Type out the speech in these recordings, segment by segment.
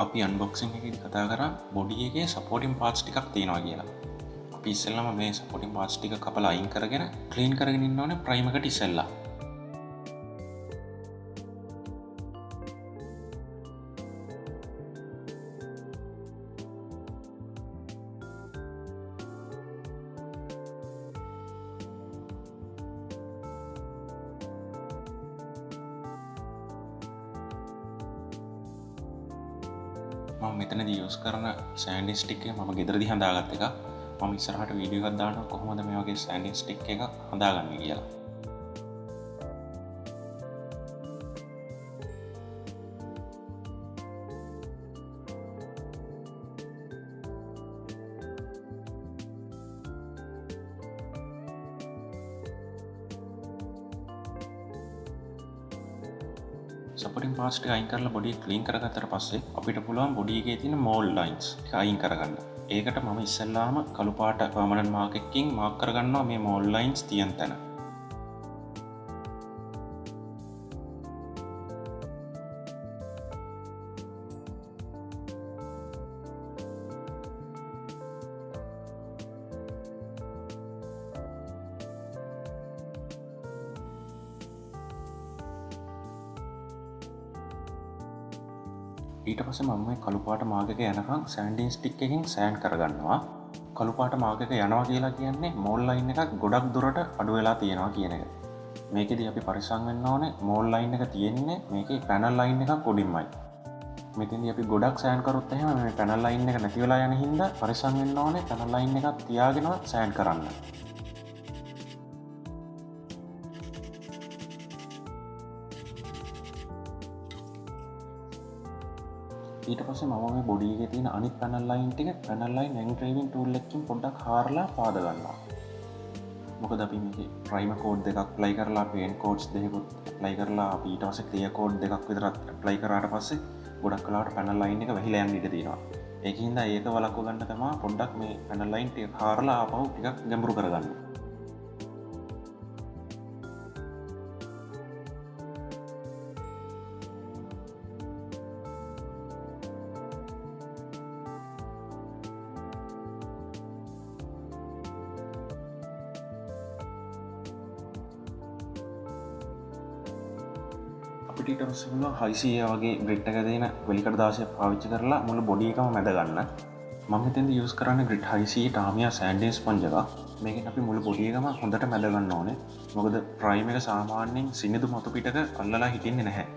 අපි අන්බොක්සිං එකේදී කතා කරා බොඩි එකේ සපෝටින් පාර්ට්ස් ටිකක් තියෙනවා කියලා. අපි ඉස්සෙල්ලාම මේ සපෝටින් පාර්ට්ස් ටික කපලා අයින් කරගෙන ක්ලීන් කරගෙන ඉන්න ඕනේ ප්‍රයිම් එකට ඉස්සෙල්ලා. මම මෙතනදී යූස් කරන සෑන්ඩින් ස්ටික් එක මම ගෙදරදී හදාගත්ත එක. මම ඉස්සරහට වීඩියෝ එකක් දානවා කොහොමද මේ වගේ සෑන්ඩින් ස්ටික් එකක් හදාගන්නේ කියලා. සපෝටින් පාර්ට්ස් ටික අයින් කරලා බොඩි ක්ලීන් කරගත්තට පස්සේ අපිට පුළුවන් බොඩි එකේ තියෙන මෝල් ලයින්ස් ටික අයින් කරගන්න. ඒකට මම ඉස්සෙල්ලාම කළු පාට පර්මනන්ට් මාක් එකකින් මාක් කරගන්නවා මේ මෝල් ලයින්ස් තියෙන තැන. ඊට පස්සේ මම මේ කළු පාට මාක් එක යනකම් සෑන්ඩින් ස්ටික් එකකින් සෑන්ඩ් කරගන්නවා. කළු පාට මාක් එක යනවා කියලා කියන්නේ මෝල් ලයින් එකක් ගොඩක් දුරට අඩු වෙලා තියෙනවා කියන එක. මේකෙදී අපි පරිස්සම් වෙන්න ඕනේ මෝල් ලයින් එක තියෙන්නේ මේකේ පැනල් ලයින් එකක් උඩින්මයි. මෙතෙන්දී අපි ගොඩක් සෑන්ඩ් කරොත් එහෙම මේ පැනල් ලයින් එක නැති වෙලා යන හින්දා පරිස්සම් වෙන්න ඕනේ පැනල් ලයින් එකක් තියාගෙන සෑන්ඩ් කරන්න. ඊට පස්සේ මම මේ බොඩි එකේ තියෙන අනිත් පැනල් ලයින් ටික පැනල් ලයින් එන්ග්‍රේවින් ටූල් එකකින් පොඩ්ඩක් හාරලා පාද ගන්නවා. මොකද අපි මේකේ ප්‍රයිමර් කෝඩ් දෙකක් ඇප්ලයි කරලා පේන්ට් කෝඩ්ස් දෙකකුත් ඇප්ලයි කරලා අපි ඊට පස්සේ ක්ලියර් කෝඩ් දෙකක් විතරක් ඇප්ලයි කරාට පස්සේ ගොඩක් වෙලාවට පැනල් ලයින් එක වැහිලා යන්න ඉඩ තියෙනවා. ඒකින්ද ඒක වළක්ව ගන්න තමයි පොඩ්ඩක් මේ පැනල් ලයින් ටික හාරලා ආපහු ටිකක් ගැඹුරු කරගන්න. අපිට ඊට පස්සේ පුළුවන් 600 වගේ ග්‍රිඩ් එක දෙන වෙලිකඩ දාසියක් පාවිච්චි කරලා මුළු බොඩි එකම මැද ගන්න. මම හිතෙන්ද යූස් කරන්නේ ග්‍රිඩ් 600 ටාමියා සෑන්ඩින් ස්පොන්ජ් එක. මේකෙන් අපි මුළු බොඩි එකම හොඳට මැද ගන්න ඕනේ. මොකද ප්‍රයිම් එක සාමාන්‍යයෙන් සිනිඳු මතු පිටක අල්ලලා හිටින්නේ නැහැ.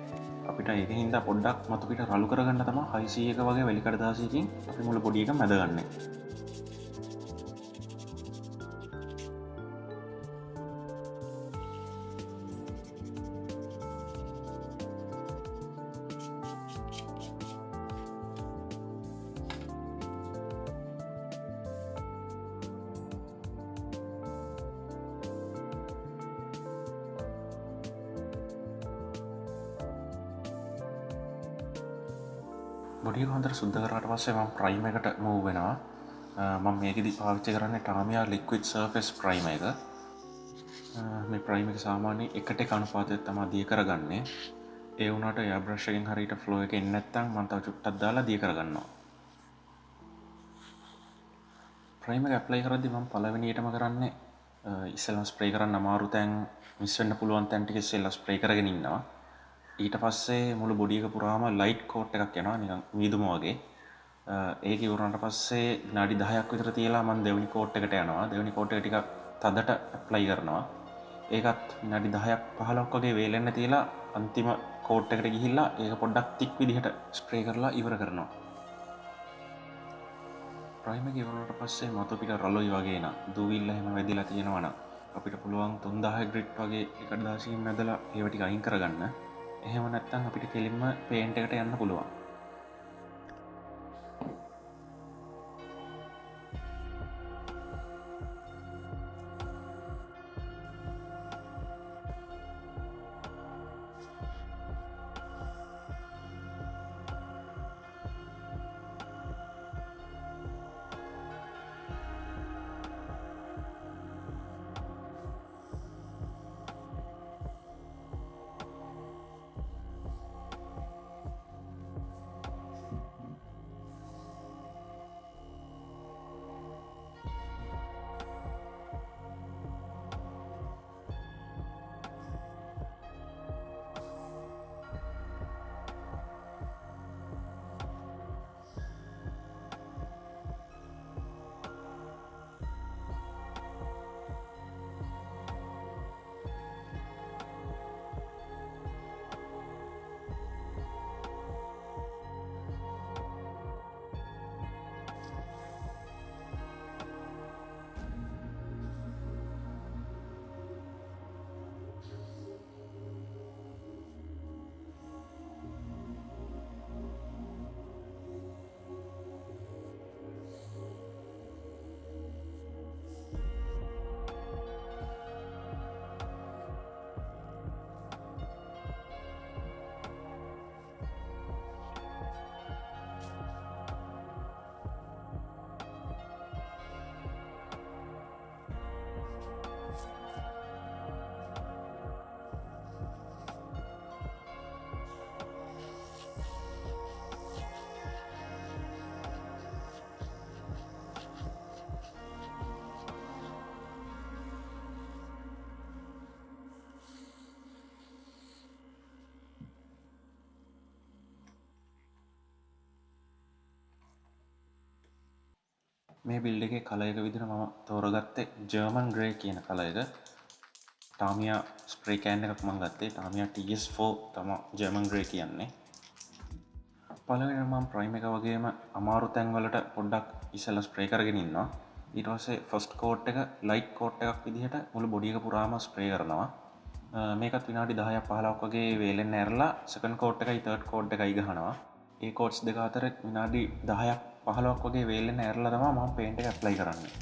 අපිට ඒකින් හින්දා පොඩ්ඩක් මතු පිට රළු කරගන්න තමයි 600 එක වගේ වෙලිකඩ දාසියකින් අපි මුළු බොඩි එක මැද ගන්න. බොඩි එක හොඳට සුද්ධ කරාට පස්සේ මම ප්‍රයිම් එකට මූව් වෙනවා. මම මේකෙදි පාවිච්චි කරන්නේ ටාමියා ලික්විඩ් සර්ෆේස් ප්‍රයිම් එක. මේ ප්‍රයිම් එක සාමාන්‍යයෙන් 1:1 අනුපාතයක් තමයි දිය කරගන්නේ. ඒ වුණාට එයා බ්‍රෂ් එකෙන් හරියට ෆ්ලෝ එක එන්නේ නැත්නම් මම තව චුට්ටක් දාලා දිය කරගන්නවා. ප්‍රයිම් එක ඇප්ලයි කරද්දී මම පළවෙනියටම කරන්නේ ඉස්සෙල්ලාම ස්ප්‍රේ කරන්න අමාරු තැන් මිස් වෙන්න පුළුවන් තැන් ටික ඉස්සෙල්ලා ස්ප්‍රේ කරගෙන ඉන්නවා. ඊට පස්සේ මුළු බොඩි එක පුරාම ලයිට් කෝට් එකක් යනවා නිකන් මීදුම වගේ. ඒක ඉවරනට පස්සේ විනාඩි 10ක් විතර තියලා මම දෙවෙනි කෝට් එකට යනවා. දෙවෙනි කෝට් එක ටිකක් තදට ඇප්ලයි කරනවා. ඒකත් විනාඩි 10ක් 15ක් වගේ වේලෙන්න තියලා අන්තිම කෝට් එකට ගිහිල්ලා ඒක පොඩ්ඩක් තික් විදිහට ස්ප්‍රේ කරලා ඉවර කරනවා. ප්‍රයිම් එක ඉවරනට පස්සේ මතු පිට රළොයි වගේ නා දූවිල්ල එහෙම වැදිලා තියෙනවා නම් අපිට පුළුවන් 3000 ග්‍රිඩ් වගේ එකට දාසියෙන් මැදලා ඒව ටික අයින් කරගන්න. එහෙම නැත්නම් අපිට කෙලින්ම පේන්ට් එකට යන්න පුළුවන්. මේ බිල්ඩ් එකේ කලර් එක විදිහට මම තෝරගත්තේ ජර්මන් ග්‍රේ කියන කලර් එක. ටාමියා ස්ප්‍රේ කෑන් එකක් මම ගත්තේ. ටාමියා TS4 තමයි ජර්මන් ග්‍රේ කියන්නේ. පළවෙනිට මම ප්‍රයිම් එක වගේම අමාරු තැන් වලට පොඩ්ඩක් ඉස්සෙල්ලා ස්ප්‍රේ කරගෙන ඉන්නවා. ඊට පස්සේ ෆස්ට් කෝට් එක ලයිට් කෝට් එකක් විදිහට මුළු බොඩි එක පුරාම ස්ප්‍රේ කරනවා. මේකත් විනාඩි 10ක් 15ක් වගේ වේලෙන් ඇරලා සෙකන්ඩ් කෝට් එකයි තර්ඩ් කෝට් එකයි ගහනවා. ඒ කෝට්ස් දෙක අතර විනාඩි 10ක් 15ක් වගේ වේලෙන් ඇරලා තමයි මම පේන්ට් එක ඇප්ලයි කරන්නේ.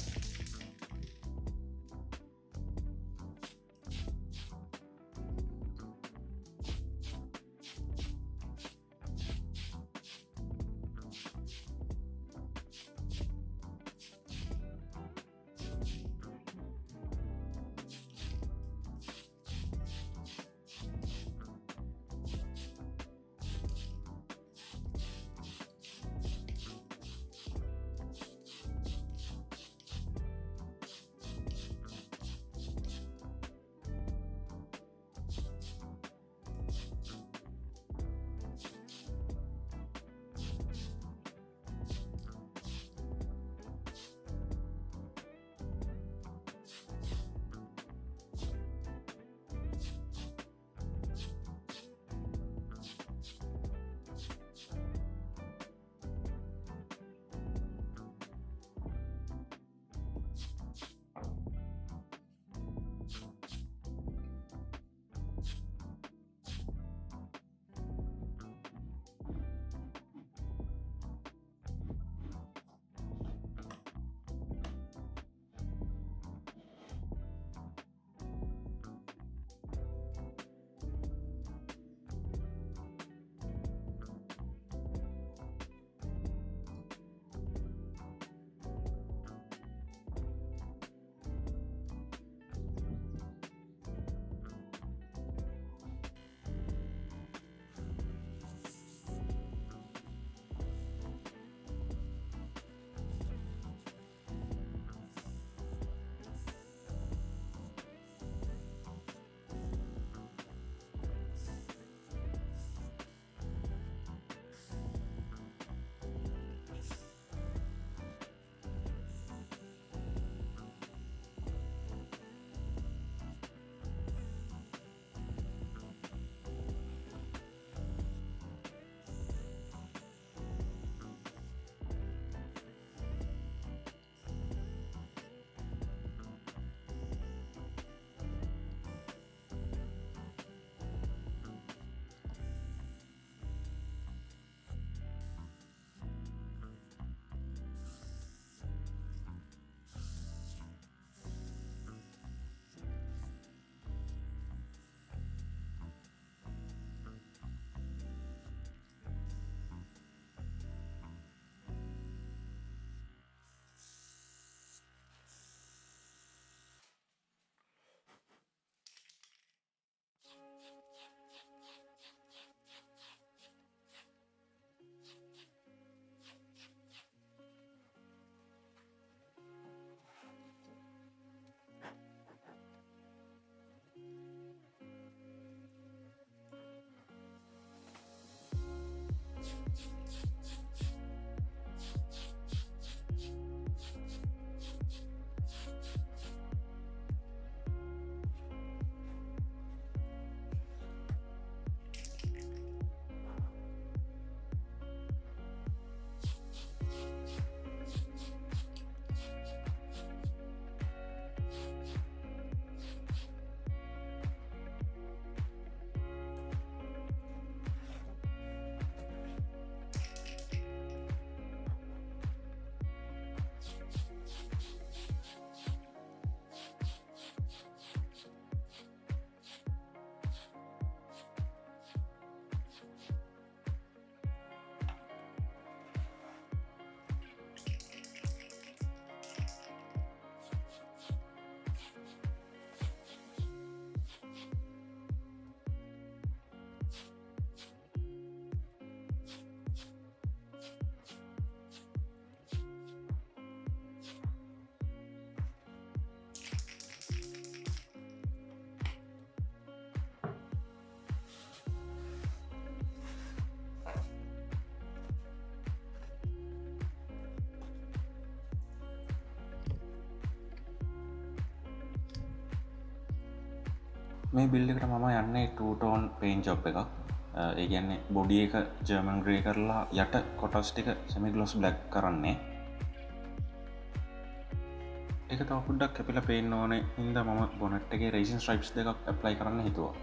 මේ බිල්ඩ් එකට මම යන්නේ ටූ ටෝන් පේන් ජොබ් එකක්. ඒ කියන්නේ බොඩි එක ජර්මන් ග්‍රේ කරලා යට කොටස් ටික සෙමි ග්ලොස් බ්ලැක් කරන්නේ. ඒක තව පොඩ්ඩක් කැපිලා පේන්න ඕනේ හින්දා මම බොනට් එකේ රේසින් ස්ට්‍රයිප්ස් දෙකක් ඇප්ලයි කරන්න හිතුවා.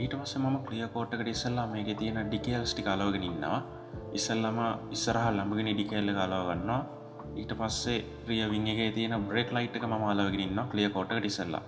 ඊට පස්සේ මම ක්ලියර් කෝට් එකට ඉස්සෙල්ලා මේකේ තියෙන ඩිකේල්ස් ටික අලවගෙන ඉන්නවා. ඉස්සෙල්ලාම ඉස්සරහා ළඹගිනි ඩිකේල් එක අලව ගන්නවා. ඊට පස්සේ රියර් වින් එකේ තියෙන බ්‍රේක් ලයිට් එක මම අලවගෙන ඉන්නවා ක්ලියර් කෝට් එකට ඉස්සෙල්ලා.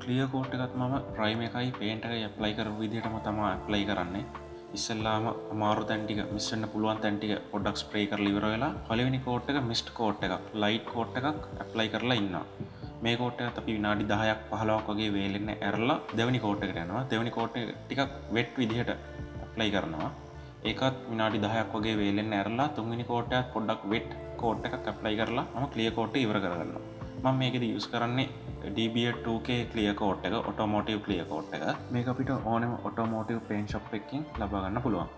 ක්ලියර් කෝට් එකත් මම ප්‍රයිම් එකයි පේන්ට් එකයි ඇප්ලයි කරපු විදිහටම තමයි ඇප්ලයි කරන්නේ. ඉස්සෙල්ලාම අමාරු තැන් ටික මිස් වෙන්න පුළුවන් තැන් ටික පොඩ්ඩක් ස්ප්‍රේ කරලා ඉවර වෙලා පළවෙනි කෝට් එක මිස්ට් කෝට් එකක් ලයිට් කෝට් එකක් ඇප්ලයි කරලා ඉන්නවා. මේ කෝට් එකත් අපි විනාඩි 10ක් 15ක් වගේ වේලෙන්න ඇරලා දෙවෙනි කෝට් එකට යනවා. දෙවෙනි කෝට් එක ටිකක් වෙට් විදිහට ඇප්ලයි කරනවා. ඒකත් විනාඩි 10ක් වගේ වේලෙන්න ඇරලා තුන්වෙනි කෝට් එකත් පොඩ්ඩක් වෙට් කෝට් එකක් ඇප්ලයි කරලා මම ක්ලියර් කෝට් එක ඉවර කරගන්නවා. මම මේකෙදි යූස් කරන්නේ DBA2K ක්ලියර් කෝට් එක ඔටෝමෝටිව් ක්ලියර් කෝට් එක. මේක අපිට ඕනෙම ඔටෝමෝටිව් පේන්ට් ෂොප් එකකින් ලබා ගන්න පුළුවන්.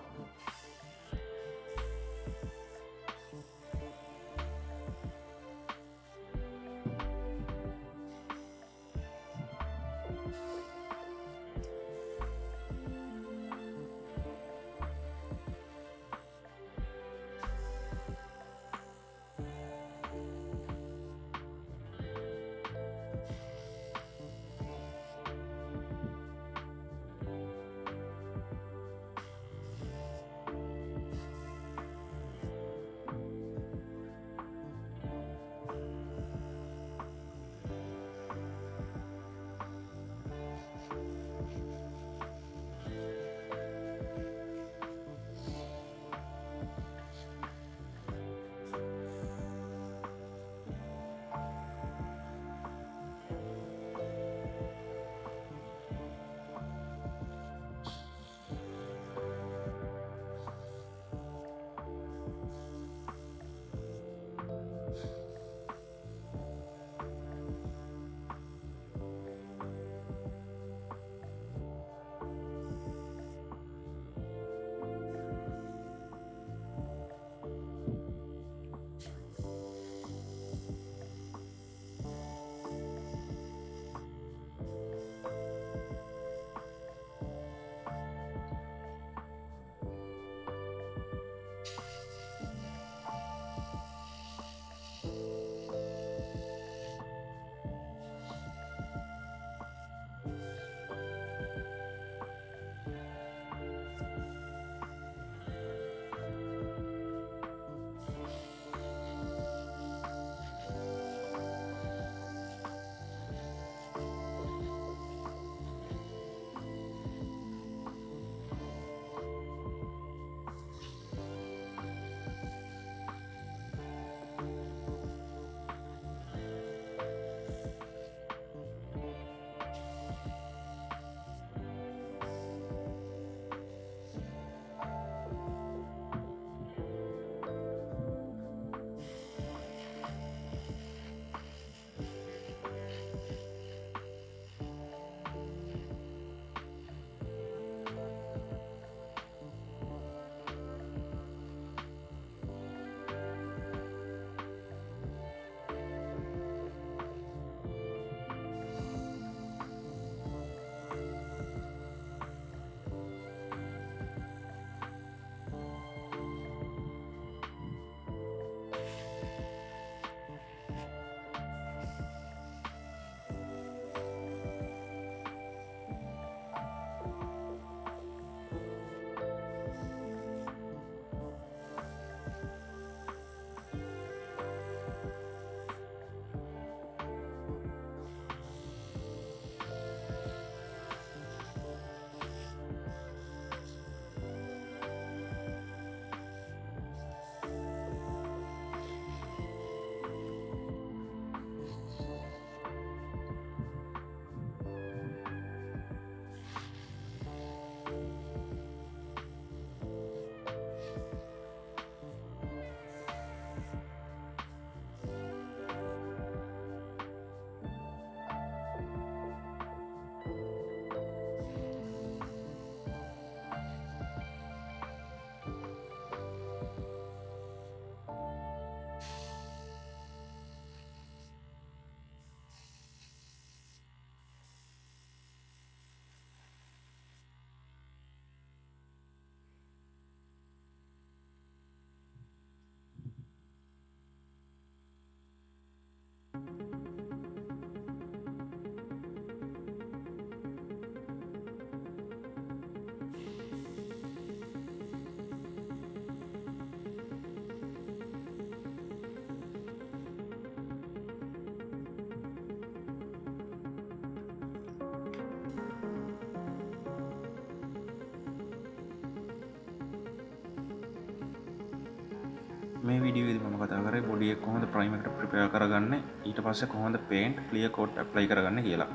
මේ වීඩියෝෙදි මම කතා කරේ බොඩි එක කොහොමද ප්‍රයිමර් එකට ප්‍රිපෙයාර් කරගන්නේ ඊට පස්සේ කොහොමද පේන්ට් ක්ලියර් කෝට් ඇප්ලයි කරගන්නේ කියලා.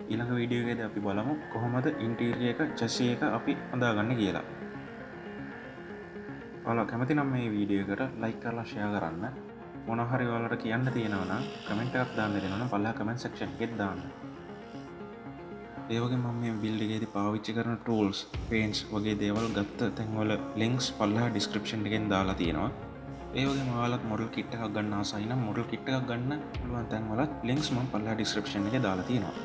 ඊළඟ වීඩියෝ එකේදී අපි බලමු කොහොමද ඉන්ටීරියර් එක චැසි එක අපි හදාගන්නේ කියලා. ඔයාලා කැමති නම් මේ වීඩියෝ එකට ලයික් කරලා ෂෙයා කරන්න. මොනවා හරි ඔයාලට කියන්න තියෙනවා නම් කමෙන්ට් එකක් දාන්න දෙනවා නම් පල්ලෙහා කමෙන්ට් සෙක්ෂන් එකෙත් දාන්න. ඒ වගේ මම මේ බිල්ඩ් එකේදී පාවිච්චි කරන ටූල්ස්, පේන්ට්ස් වගේ දේවල් ගත්ත තැන්වල ලින්ක්ස් පල්ලෙහා ඩිස්ක්‍රිප්ෂන් එකෙන් දාලා තියෙනවා. ඒ වගේ ඔයාලත් මොඩල් කිට් එකක් ගන්න ආසයි නම් මොඩල් කිට් එකක් ගන්න පුළුවන් තැන්වල ලින්ක්ස් මම පල්ලෙහා ඩිස්ක්‍රිප්ෂන් එකේ දාලා තියෙනවා.